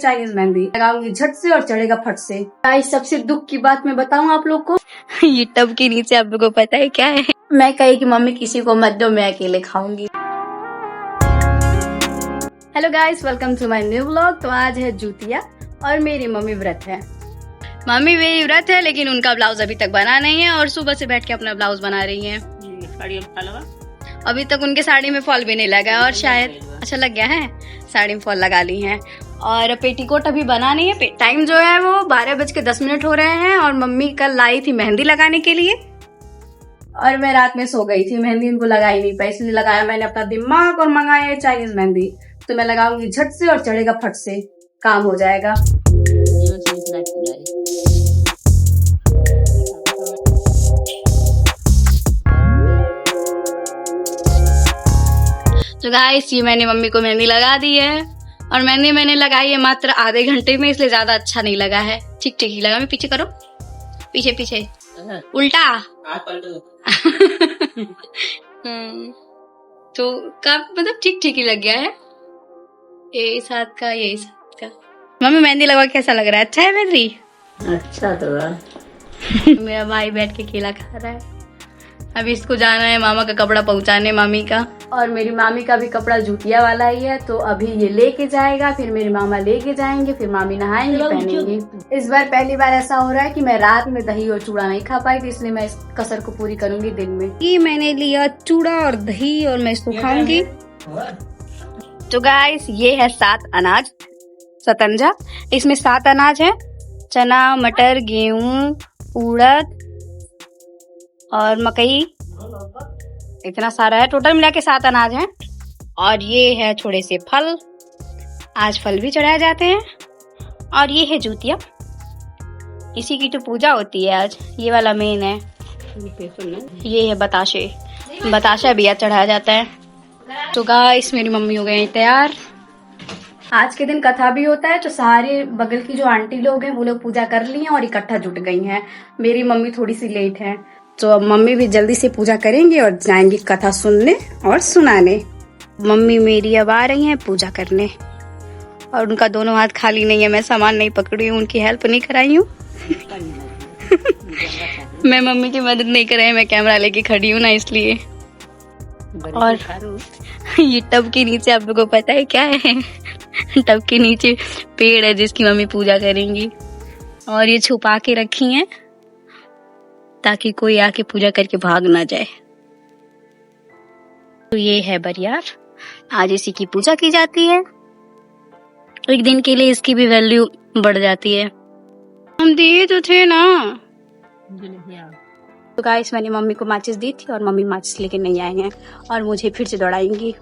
Chinese mehndi लगाऊंगी झट से और चढ़ेगा फट से। गाइस सबसे दुख की बात मैं बताऊं आप लोग को ये टब के नीचे आप लोग को पता है क्या है? मैं कही कि मम्मी किसी को मत दो, मैं अकेले खाऊंगी। Hello guys, welcome to my new vlog. तो आज है जुतिया और मेरी मम्मी व्रत है। मम्मी मेरी व्रत है लेकिन उनका ब्लाउज अभी तक बना नहीं है और सुबह से बैठ के अपना ब्लाउज बना रही है। अभी तक उनके साड़ी में फॉल भी नहीं लगा और शायद अच्छा लग गया है, साड़ी में फॉल लगा ली है। और पेटीकोट अभी बना नहीं है। टाइम जो है वो 12:10 हो रहे हैं और मम्मी कल लाई थी मेहंदी लगाने के लिए और मैं रात में सो गई थी, मेहंदी उनको लगाई नहीं पाई, इसलिए लगाया मैंने अपना दिमाग और मंगाया चाइनीज मेहंदी। तो मैं लगाऊंगी झट से और चढ़ेगा फट से, काम हो जाएगा। तो गाइस ये मैंने मम्मी को मेहंदी लगा दी है और मेहंदी मैंने लगाई है मात्र आधे घंटे में, इसलिए ज्यादा अच्छा नहीं लगा है, ठीक ठीक ही लगा। मैं पीछे करो, पीछे पीछे उल्टा तो का मतलब ठीक ठीक ही लग गया है, ये साथ का यही साथ का। मम्मी मेहंदी लगा कैसा लग रहा है? अच्छा है मेहंदी? अच्छा तो मेरा भाई बैठ के केला खा रहा है। अभी इसको जाना है मामा का कपड़ा पहुंचाने, मामी का, और मेरी मामी का भी कपड़ा जुतिया वाला ही है। तो अभी ये लेके जाएगा, फिर मेरे मामा लेके जाएंगे, फिर मामी नहाएंगे, पहनेंगे। इस बार पहली बार ऐसा हो रहा है कि मैं रात में दही और चूड़ा नहीं खा पाई थी, इसलिए मैं इस कसर को पूरी करूंगी दिन में। ये मैंने लिया चूड़ा और दही और मैं इसको खाऊंगी। तो गाइस ये है 7 अनाज सतंजा। इसमें 7 अनाज है, चना, मटर, गेहूं, उड़द और मकई, इतना सारा है, टोटल मिला के 7 अनाज हैं। और ये है थोड़े से फल, आज फल भी चढ़ाए जाते हैं। और ये है जुतिया, इसी की तो पूजा होती है आज, ये वाला मेन है। ये है बताशे, बताशा भी आज चढ़ाया जाता है। तो गाइस मेरी मम्मी हो गए तैयार। आज के दिन कथा भी होता है, तो सारे बगल की जो आंटी लोग हैं वो लोग पूजा कर ली हैं और इकट्ठा जुट गई हैं। मेरी मम्मी थोड़ी सी लेट है, तो अब मम्मी भी जल्दी से पूजा करेंगे और जाएंगी कथा सुनने और सुनाने। मम्मी मेरी अब आ रही हैं पूजा करने और उनका दोनों हाथ खाली नहीं है, मैं सामान नहीं पकड़ी हूँ, उनकी हेल्प नहीं कराई हूँ। मैं मम्मी की मदद नहीं कराई, मैं कैमरा लेके खड़ी हूँ ना, इसलिए। और ये टब के नीचे आप लोगों को पता है क्या है? टब के नीचे पेड़ है जिसकी मम्मी पूजा करेंगी और ये छुपा के रखी है ताकि कोई आके पूजा करके भाग ना जाए। तो ये है बरियार, आज इसी की पूजा की जाती है। एक दिन के लिए इसकी भी वैल्यू बढ़ जाती है। हम दिए तो थे ना। तो गाइस मैंने मम्मी को माचिस दी थी और मम्मी माचिस लेके नहीं आए हैं और मुझे फिर से दौड़ाएंगी।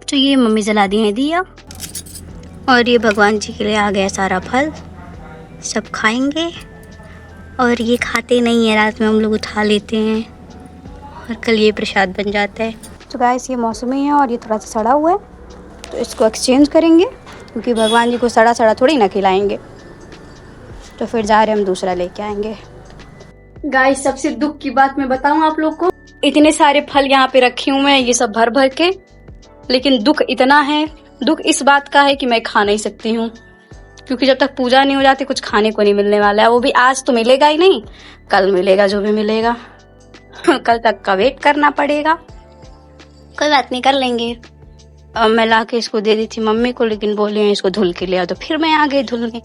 तो ये मम्मी जला दी है दिया और ये भगवान जी के लिए आ गया सारा फल, सब खाएंगे। और ये खाते नहीं है, रात में हम लोग उठा लेते हैं और कल ये प्रसाद बन जाता है। तो गाइस ये मौसमी है और ये थोड़ा सा सड़ा हुआ है, तो इसको एक्सचेंज करेंगे क्योंकि भगवान जी को सड़ा सड़ा थोड़ी ना खिलाएंगे। तो फिर जा रहे हम दूसरा लेके आएंगे। गाइस सबसे दुख की बात मैं बताऊं आप लोग को, इतने सारे फल यहाँ पे रखी हूँ मैं, ये सब भर भर के, लेकिन दुख इतना है, दुख इस बात का है कि मैं खा नहीं सकती हूँ क्योंकि जब तक पूजा नहीं हो जाती कुछ खाने को नहीं मिलने वाला है। वो भी आज तो मिलेगा ही नहीं, कल मिलेगा जो भी मिलेगा। कल तक का वेट करना पड़ेगा, कोई बात नहीं कर लेंगे। अब मैं लाके इसको दे दी थी मम्मी को, लेकिन बोले हैं इसको धुल के ले आओ, तो फिर मैं आ गई धुलने।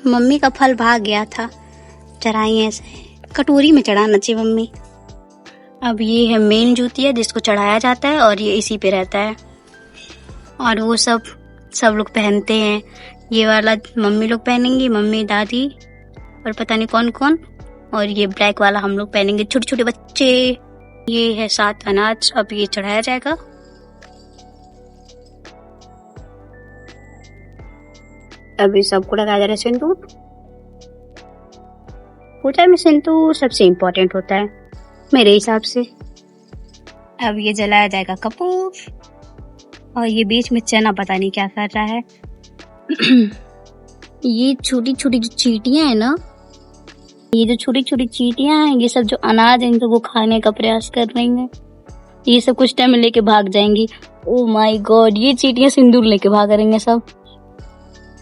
मम्मी का फल भाग गया था, चढ़ाई ऐसे कटोरी में चढ़ाना चाहिए मम्मी। अब ये है मेन जुतिया जिसको चढ़ाया जाता है और ये इसी पे रहता है और वो सब लोग पहनते हैं। ये वाला मम्मी लोग पहनेंगी, मम्मी, दादी और पता नहीं कौन कौन, और ये ब्लैक वाला हम लोग पहनेंगे, छोटे छोटे बच्चे। ये है 7 अनाज, अब ये चढ़ाया जाएगा। अभी सबको लगाया जा रहा है सिंदूर। पूजा में सिंदूर सबसे इम्पोर्टेंट होता है मेरे हिसाब से। अब ये जलाया जाएगा कपूर और ये बीच में चना पता नहीं क्या कर रहा है। ये छोटी छोटी जो चींटियां है ना, ये जो छोटी छोटी चींटियां हैं, ये सब जो अनाज है इनको वो खाने का प्रयास कर रही हैं। ये सब कुछ टाइम में लेके भाग जाएंगी ओह माय गॉड, ये चींटियां सिंदूर लेके भाग रही हैं सब।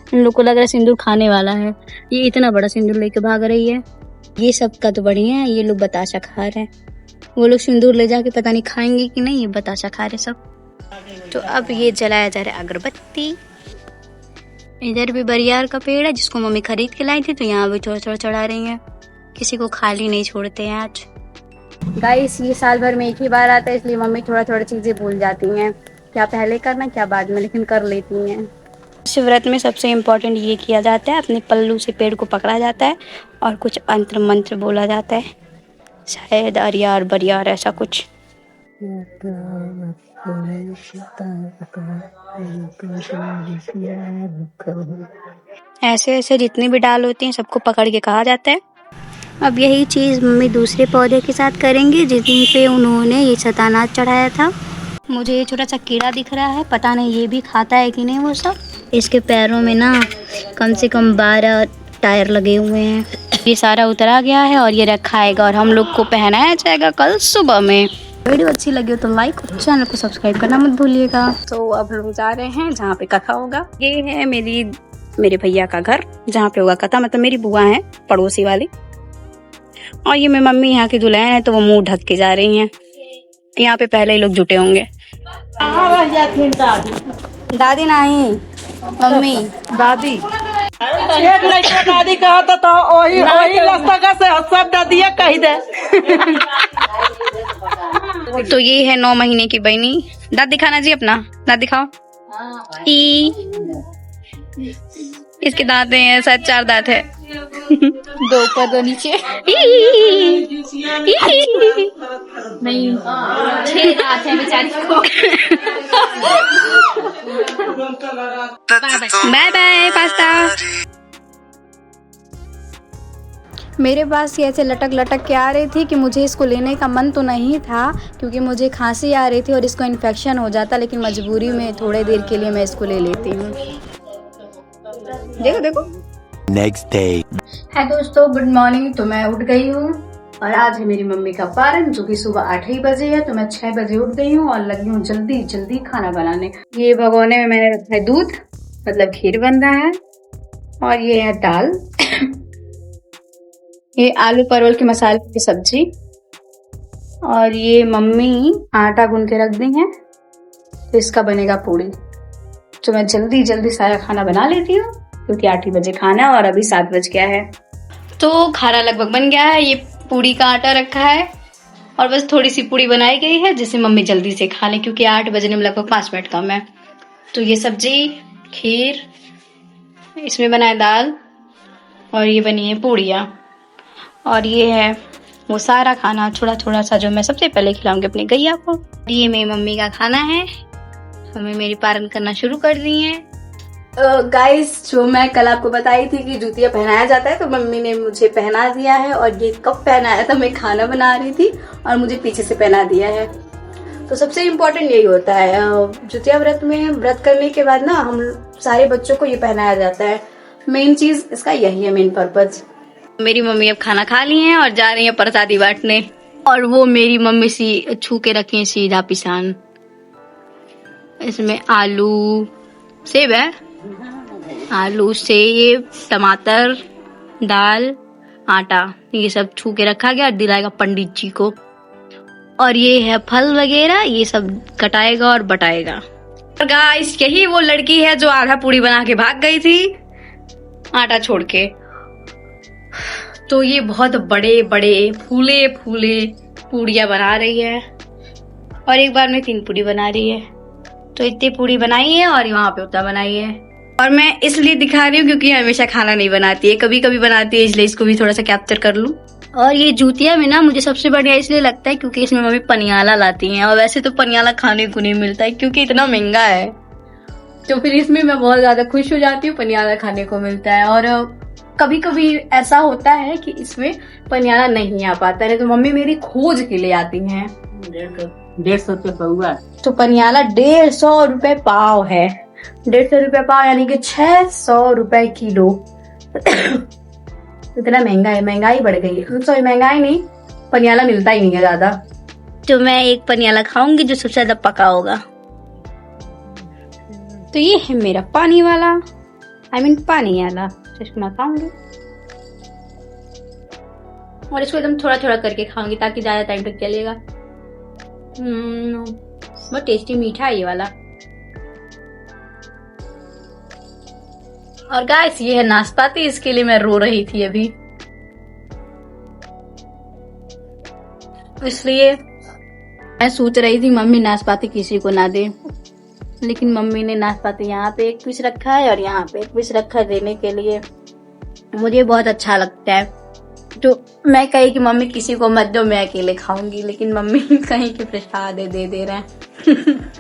इन लोग को लग रहा है सिंदूर खाने वाला है। ये इतना बड़ा सिंदूर लेके भाग रही है। ये सब का तो बढ़िया है, ये लोग बताशा खा रहे हैं। वो लोग सिंदूर ले जाके पता नहीं खाएंगे कि नहीं, ये बताशा खा रहे सब। तो अब ये जलाया जा रहा है अगरबत्ती। इधर भी बरियार का पेड़ है जिसको मम्मी खरीद के लाई थी, तो यहाँ भी थोड़ा थोड़ा चढ़ा रही है। किसी को खाली नहीं छोड़ते हैं आज। गाइस, ये साल भर में एक ही बार आता है, इसलिए मम्मी थोड़ा थोड़ा चीजें भूल जाती हैं, क्या पहले करना क्या बाद में, लेकिन कर लेती हैं। शिवरात्रि में सबसे इम्पोर्टेंट ये किया जाता है, अपने पल्लू से पेड़ को पकड़ा जाता है और कुछ अंतर मंत्र बोला जाता है, शायद अरियार बरियार ऐसा कुछ। ऐसे ऐसे जितने भी डाल होती हैं सबको पकड़ के कहा जाता है। अब यही चीज़ मम्मी दूसरे पौधे के साथ करेंगे जिन पे उन्होंने ये सतानाथ चढ़ाया था। मुझे ये छोटा सा कीड़ा दिख रहा है, पता नहीं ये भी खाता है कि नहीं वो सब। इसके पैरों में ना कम से कम 12 टायर लगे हुए हैं। ये सारा उतरा गया है और ये रखा आएगा और हम लोग को पहनाया जाएगा कल सुबह में। वीडियो अच्छी लगी हो तो लाइक और चैनल को सब्सक्राइब करना मत भूलिएगा। तो अब लोग जा रहे हैं जहाँ पे कथा होगा। ये है मेरे भैया का घर जहाँ पे होगा कथा, मतलब मेरी बुआ है पड़ोसी वाली। और ये मेरी मम्मी यहाँ की दुल्हन है, तो वो मुंह ढक के जा रही हैं। यहाँ पे पहले ही लोग जुटे होंगे। दादी नहीं, मम्मी दादी। एक लड़का दादी कहा था तो वही रास्ता का से सब दादिया कही दे। तो ये है 9 महीने की बहनी। दांत दिखाना जी अपना, दांत दिखाओ। इसके दांत हैं शायद 4 दांत है, 2 ऊपर 2 नीचे। नहीं 6 दांत है बेचारी को। Bye bye pasta. मेरे पास ये ऐसे लटक लटक के आ रही थी कि मुझे इसको लेने का मन तो नहीं था, क्योंकि मुझे खांसी आ रही थी और इसको इन्फेक्शन हो जाता, लेकिन मजबूरी में थोड़े देर के लिए मैं इसको ले लेती हूँ। देखो देखो। Next day. है दोस्तों, गुड मॉर्निंग। तो मैं उठ गई हूँ और आज है मेरी मम्मी का पारण, जो कि सुबह 8 ही बजे है। तो मैं 6 बजे उठ गई हूँ और लगी हूँ जल्दी जल्दी खाना बनाने। ये भगोने में मैंने रखा है दूध, मतलब खीर बन रहा है। और ये है दाल, ये आलू परवल के मसाले की सब्जी। और ये मम्मी आटा गूंद के रख दी है, तो इसका बनेगा पूड़ी। तो मैं जल्दी जल्दी सारा खाना बना लेती हूँ, क्योंकि 8 ही बजे खाना है और अभी 7 बज गया है। तो खाना लगभग बन गया है। ये पूड़ी का आटा रखा है और बस थोड़ी सी पूड़ी बनाई गई है, जिसे मम्मी जल्दी से खा ले, क्योंकि 8 बजने में लगभग 5 मिनट कम है। तो ये सब्जी, खीर, इसमें बनाए दाल और ये बनी है पूड़ियाँ। और ये है वो सारा खाना थोड़ा थोड़ा सा जो मैं सबसे पहले खिलाऊंगी अपनी गैया को। ये मेरी मम्मी का खाना है। हमें मेरी पारण करना शुरू कर दी है। गाइस, जो मैं कल आपको बताई थी कि जूतियाँ पहनाया जाता है, तो मम्मी ने मुझे पहना दिया है। और ये कब पहनाया था, मैं खाना बना रही थी और मुझे पीछे से पहना दिया है। तो सबसे इम्पोर्टेंट यही होता है जूतिया व्रत में। व्रत करने के बाद ना हम सारे बच्चों को ये पहनाया जाता है। मेन चीज इसका यही है, मेन पर्पज। मेरी मम्मी अब खाना खा ली है और जा रही है प्रसादी बांटने। और वो मेरी मम्मी सी छू के रखी है सीधा पिसान। इसमें आलू, सेब है, आलू, सेब, टमाटर, दाल, आटा, ये सब छू के रखा गया और दिलाएगा पंडित जी को। और ये है फल वगैरह, ये सब कटाएगा और बटाएगा। और गाइस, यही वो लड़की है जो आधा पूड़ी बना के भाग गई थी आटा छोड़ के। तो ये बहुत बड़े बड़े फूले फूले पूड़ियाँ बना रही है और एक बार में 3 पूड़ी बना रही है। तो इतनी पूड़ी बनाई है और वहाँ पे उतना बनाई है। और मैं इसलिए दिखा रही हूँ क्योंकि हमेशा खाना नहीं बनाती है, कभी कभी बनाती है, इसलिए इसको भी थोड़ा सा कैप्चर कर लूँ। और ये जूतिया में ना मुझे सबसे बढ़िया इसलिए लगता है क्योंकि इसमें मम्मी पनियाला लाती हैं, और वैसे तो पनियाला खाने को नहीं मिलता है क्योंकि इतना महंगा है। तो फिर इसमें मैं बहुत ज्यादा खुश हो जाती हूँ, पनियाला खाने को मिलता है। और कभी कभी ऐसा होता है कि इसमें पनियाला नहीं आ पाता है, तो मम्मी मेरी खोज के ले आती हैं। 150 रुपये पौवा। तो पनियाला 150 रुपए पाव है। 150 रुपए पाव यानी कि 600 रुपए किलो। इतना महंगा है, महंगाई बढ़ गई है। सॉरी, महंगाई नहीं, पनियाला मिलता ही नहीं है ज्यादा। तो मैं एक पनियाला खाऊंगी जो सबसे ज्यादा पका होगा। तो ये है मेरा पानी वाला पानी वाला चश्मा खाऊंगी और इसको एकदम थोड़ा थोड़ा करके खाऊंगी ताकि ज्यादा टाइम तक चलेगा। बहुत टेस्टी मीठा है ये वाला। और गाइस ये है नाशपाती, इसके लिए मैं रो रही थी अभी, इसलिए मैं सोच रही थी मम्मी नाशपाती किसी को ना दे, लेकिन मम्मी ने नाशपाती यहाँ पे एक पीस रखा है और यहाँ पे एक पीस रखा है देने के लिए। मुझे बहुत अच्छा लगता है, तो मैं कही कि मम्मी किसी को मत दो, मैं अकेले खाऊंगी, लेकिन मम्मी कहीं की प्रसाद दे रहे हैं।